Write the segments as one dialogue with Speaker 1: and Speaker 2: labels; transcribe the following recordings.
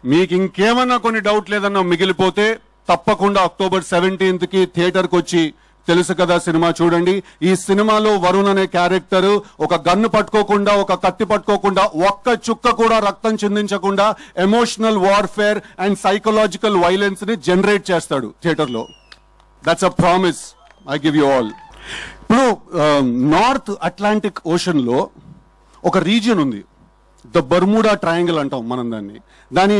Speaker 1: మీకు ఇంకేమన్నా కొన్ని డౌట్ లేదన్నా మిగిలిపోతే తప్పకుండా October 17th కి థియేటర్కి వచ్చి తెలుసు కదా సినిమా చూడండి. ఈ సినిమాలో వరుణ్ అనే క్యారెక్టర్ ఒక గన్ను పట్టుకోకుండా, ఒక కత్తి పట్టుకోకుండా, ఒక్క చుక్క కూడా రక్తం చిందించకుండా emotional warfare and psychological violence ని జనరేట్ చేస్తాడు థియేటర్లో. That's a promise I give you all. ఇప్పుడు నార్త్ అట్లాంటిక్ ఓషన్ లో ఒక రీజియన్ ఉంది, ద బర్ముడా ట్రయాంగిల్ అంటాం మనం దాన్ని. దాని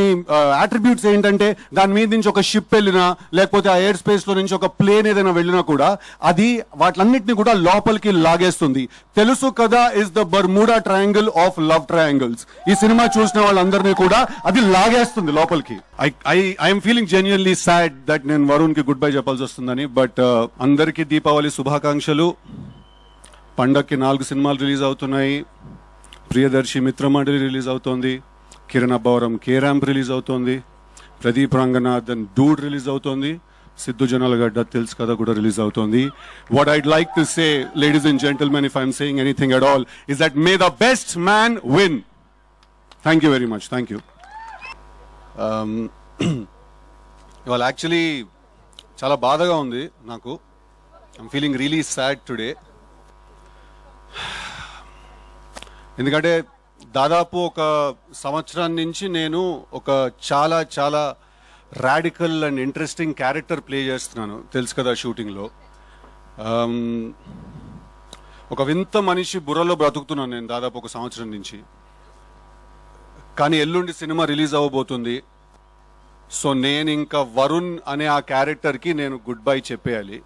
Speaker 1: అట్రిబ్యూట్స్ ఏంటంటే దాని మీద నుంచి ఒక షిప్ వెళ్ళినా, లేకపోతే ఆ ఎయిర్ స్పేస్ లో నుంచి ఒక ప్లేన్ ఏదైనా వెళ్ళినా కూడా అది వాటిలన్నింటినీ కూడా లోపలికి లాగేస్తుంది. తెలుసు కదా is the Bermuda triangle of love triangles. ఈ సినిమా చూసిన వాళ్ళందరినీ కూడా అది లాగేస్తుంది లోపలికి. I'm feeling genuinely sad that నేను వరుణ్ కి గుడ్ బై చెప్పాల్సి వస్తుందని. బట్ అందరికీ దీపావళి శుభాకాంక్షలు. పండక్కి 4 సినిమాలు రిలీజ్ అవుతున్నాయి. ప్రియదర్శి మిత్రమండలి రిలీజ్ అవుతోంది, కిరణ్ అబ్బవరం కేరాంప్ రిలీజ్ అవుతోంది, ప్రదీప్ రంగనాథన్ డూడ్ రిలీజ్ అవుతోంది, సిద్ధు జనాలగడ్డ తెలుసు కదా కూడా రిలీజ్ అవుతోంది. What I'd like to say ladies and gentlemen, if I'm saying anything at all, is that may the best man win. Thank you very much. Thank you. ఇవాళ actually చాలా బాధగా ఉంది నాకు. I'm feeling really sad today. ఎందుకంటే దాదాపు ఒక సంవత్సరం నుంచి నేను ఒక చాలా చాలా radical and interesting character play చేస్తున్నాను తెలుసు కదా షూటింగ్లో. ఒక వింత మనిషి బుర్రలో బ్రతుకుతున్నాను నేను దాదాపు ఒక సంవత్సరం నుంచి. కానీ ఎల్లుండి సినిమా రిలీజ్ అవ్వబోతుంది. సో నేను ఇంకా వరుణ్ అనే ఆ క్యారెక్టర్కి నేను గుడ్ బై చెప్పేయాలి.